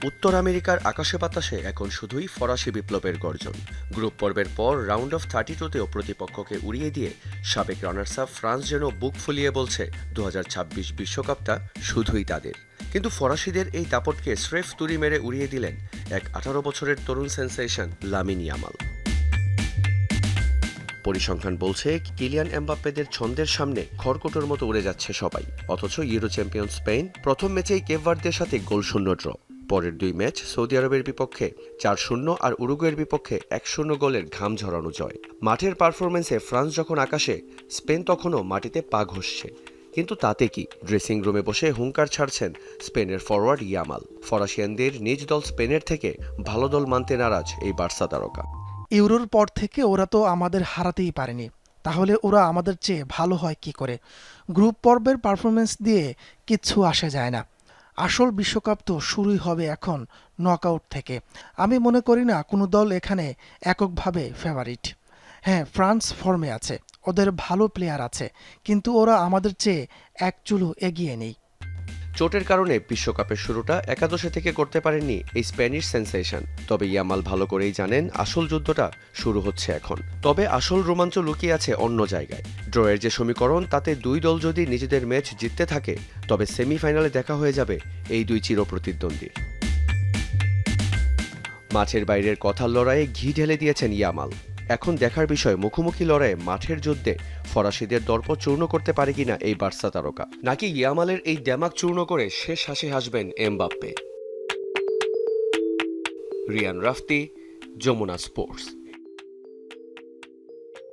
উত্তর আমেরিকার আকাশে বাতাসে এখন শুধুই ফরাসি বিপ্লবের গর্জন। গ্রুপ পর্বের পর রাউন্ড অফ 32তেও প্রতিপক্ষকে উড়িয়ে দিয়ে সাবেক রানার্স আপ ফ্রান্স যেন বুক ফুলিয়ে বলছে 2026 বিশ্বকাপটা শুধুই তাদের। কিন্তু ফরাসিদের এই দাপটকে স্রেফ তুড়ি মেরে উড়িয়ে দিলেন এক 18 বছরের তরুণ সেন্সেশন লামিন ইয়ামাল। পরিসংখ্যান বলছে কিলিয়ান এমবাপ্পেদের ছন্দের সামনে খড়কুটোর মতো উড়ে যাচ্ছে সবাই। অথচ ইউরো চ্যাম্পিয়ন স্পেন প্রথম ম্যাচেই কেপ ভার্দের সাথে গোলশূন্য ড্র। পরের দুই ম্যাচ সৌদি আরবের বিপক্ষে 4-0 আর উরুগুয়ের বিপক্ষে 1-0 গোলের ঘাম ঝরানো জয়। মাঠের পারফরমেন্সে ফ্রান্স যখন আকাশে, স্পেন তখনও মাটিতে পা ঘষছে। কিন্তু তাতে কি, ড্রেসিং রুমে বসে হুঙ্কার ছাড়ছেন স্পেনের ফরওয়ার্ড ইয়ামাল। ফরাসিয়ানদের নিজ দল স্পেনের থেকে ভালো দল মানতে নারাজ এই বার্সা তারকা। ইউরোর পর থেকে ওরা তো আমাদের হারাতেই পারেনি, তাহলে ওরা আমাদের চেয়ে ভালো হয় কি করে? গ্রুপ পর্বের পারফরমেন্স দিয়ে কিচ্ছু আসে যায় না। আসল বিশ্বকাপ তো শুরুই হবে এখন নকআউট থেকে। আমি মনে করি না কোনো দল এখানে এককভাবে ফেভারিট। হ্যাঁ, ফ্রান্স ফর্মে আছে, ওদের ভালো প্লেয়ার আছে, কিন্তু ওরা আমাদের চেয়ে এক চুলো এগিয়ে নেই। চোটের কারণে বিশ্বকাপের শুরুটা একাদশে থেকে করতে পারেননি এই স্প্যানিশ সেন্সেশন। তবে ইয়ামাল ভালো করেই জানেন আসল যুদ্ধটা শুরু হচ্ছে এখন। তবে আসল রোমাঞ্চ লুকিয়ে আছে অন্য জায়গায়। ড্রয়ের যে সমীকরণ, তাতে দুই দল যদি নিজেদের ম্যাচ জিততে থাকে, তবে সেমিফাইনালে দেখা হয়ে যাবে এই দুই চিরপ্রতিদ্বন্দ্বীর। মাঠের বাইরের কথার লড়াইয়ে ঘি ঢেলে দিয়েছেন ইয়ামাল। এখন দেখার বিষয় মুখোমুখি লড়াইয়ে মাঠের যুদ্ধে ফরাসিদের দর্প চূর্ণ করতে পারে কিনা এই বার্সা তারকা, নাকি ইয়ামালের এই ড্যামাক চূর্ণ করে শেষ হাসি হাসবেন এমবাপ্পে। রিয়ান রাফতি, যমুনা স্পোর্টস।